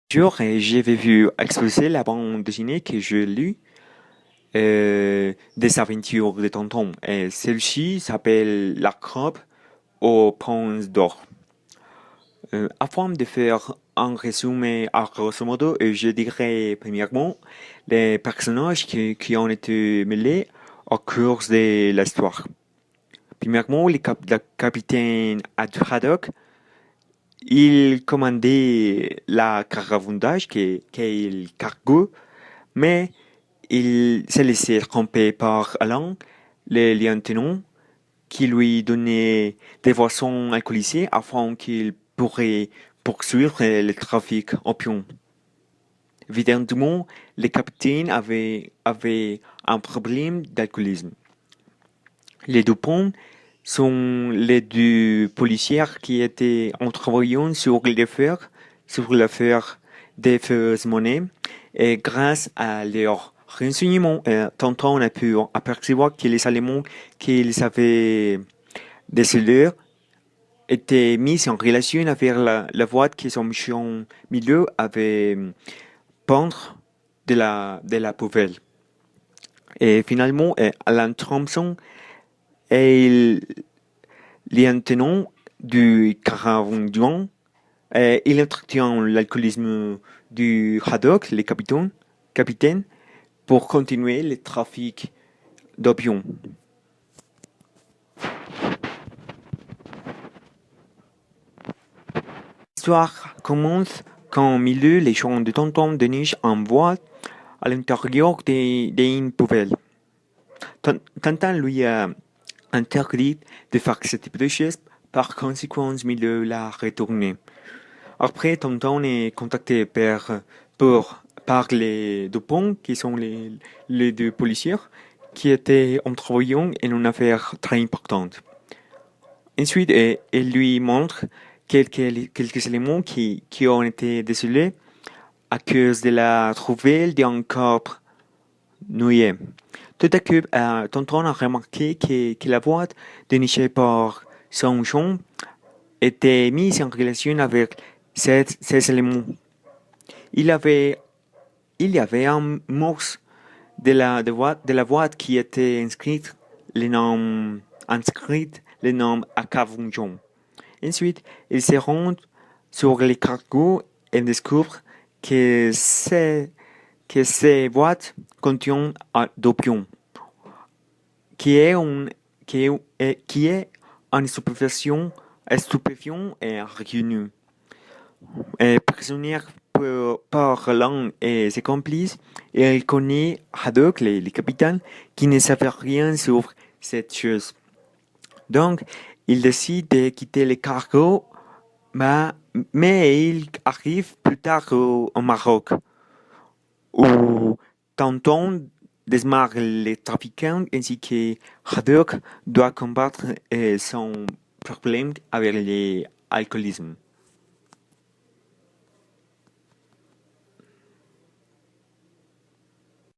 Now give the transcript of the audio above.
Jour, j'avais vu exposer la bande dessinée que je lus des aventures de Tonton. Et celle-ci s'appelle La Crotte aux Princes d'Or. Afin de faire un résumé à grosso modo, je dirais premièrement les personnages qui ont été mêlés au cours de l'histoire. Premièrement, le capitaine Haddock, il commandait la caravandage qui est le cargo, mais il s'est laissé tromper par Alain, le lieutenant, qui lui donnait des boissons alcoolisées afin qu'il pourrait poursuivre le trafic opium. Évidemment, le capitaine avait un problème d'alcoolisme. Les deux ponts sont les deux policiers qui étaient en travaillant sur l'affaire des fausses monnaies, et grâce à leurs renseignements, Tonton a pu apercevoir que les éléments qu'ils avaient décelés étaient mis en relation avec la voie que son mission milieu avait peindre de la poubelle. Et finalement, Alan Thompson est lieutenant du Caravagnon. Il entretient l'alcoolisme du Haddock, le capitaine, pour continuer le trafic d'opium. L'histoire commence quand Milieu, les champs de Tonton dénichent un voile à l'intérieur d'une poubelle. Tintin lui a interdit de faire ce type de choses, par conséquent, Milieu l'a retourné. Après, Tonton est contacté par les deux ponts, qui sont les deux policiers, qui étaient en travaillant en une affaire très importante. Ensuite, il lui montre quelques éléments qui ont été décelés à cause de la trouvaille d'un corps noué. Tout à coup, Tonton a remarqué que la boîte dénichée par son champ était mise en relation avec ces éléments. Il avait, il y avait un morceau de la boîte qui était inscrit le nom Akavunjon. Ensuite, il se rend sur les cargos et découvre que ces boîtes contiennent d'opium, qui est qui est un stupéfiant et reconnu. Prisonnier par l'un et ses complices, il connaît Haddock, le capitaine, qui ne savait rien sur cette chose. Donc, il décide de quitter le cargo, mais, mais il arrive plus tard au Maroc, où Tonton démarre les trafiquants ainsi que Haddock doit combattre son problème avec l'alcoolisme.